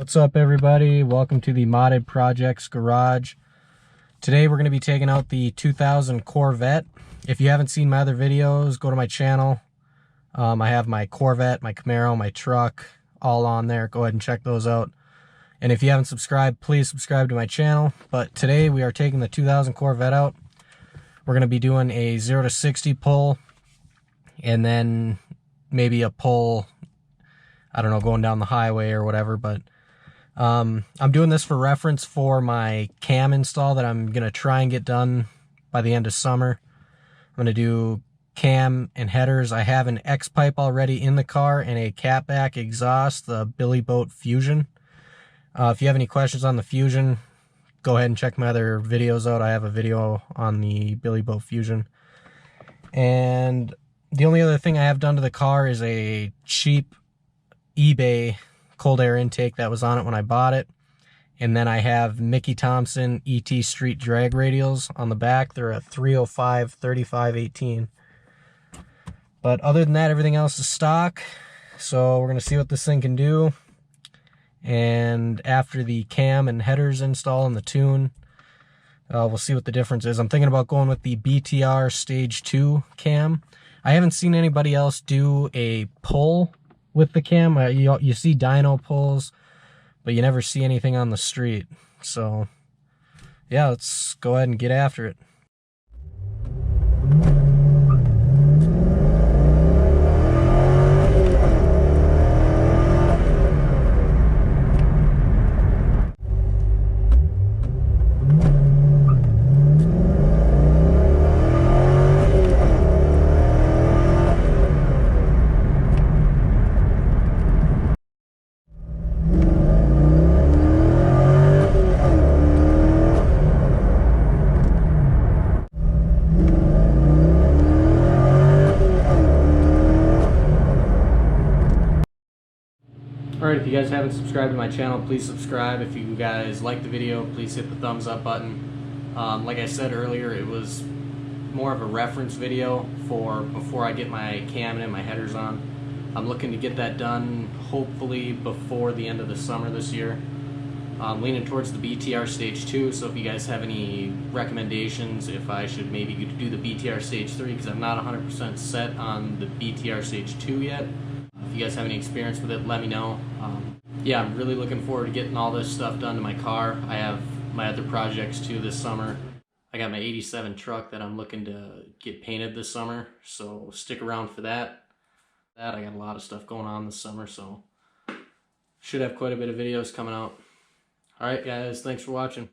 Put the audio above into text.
What's up, everybody? Welcome to the Modded Projects Garage. Today we're going to be taking out the 2000 Corvette. If you haven't seen my other videos, go to my channel. I have my Corvette, my Camaro, my truck, all on there. Go ahead and check those out. And if you haven't subscribed, please subscribe to my channel. But today we are taking the 2000 Corvette out. We're going to be doing a 0 to 60 pull, and then maybe a pull, I don't know, going down the highway or whatever, but I'm doing this for reference for my cam install that I'm going to try and get done by the end of summer. I'm going to do cam and headers. I have an X-pipe already in the car and a catback exhaust, the Billy Boat Fusion. If you have any questions on the Fusion, go ahead and check my other videos out. I have a video on the Billy Boat Fusion. And the only other thing I have done to the car is a cheap eBay cold air intake that was on it when I bought it. And then I have Mickey Thompson ET Street drag radials on the back. They're a 305 3518. But other than that, everything else is stock. So we're going to see what this thing can do. And after the cam and headers install and the tune, we'll see what the difference is. I'm thinking about going with the BTR Stage 2 cam. I haven't seen anybody else do a pull with the cam. You see dyno pulls, but you never see anything on the street. So yeah, let's go ahead and get after it. Alright, if you guys haven't subscribed to my channel, please subscribe. If you guys like the video, please hit the thumbs up button. Like I said earlier, it was more of a reference video for before I get my cam and my headers on. I'm looking to get that done hopefully before the end of the summer this year. I'm leaning towards the BTR Stage 2, so if you guys have any recommendations, if I should maybe do the BTR Stage 3, because I'm not 100% set on the BTR Stage 2 yet. If you guys have any experience with it, let me know. Yeah, I'm really looking forward to getting all this stuff done to my car. I have my other projects too this summer. I got my 87 truck that I'm looking to get painted this summer, so stick around for that. I got a lot of stuff going on this summer, so should have quite a bit of videos coming out. Alright guys, thanks for watching.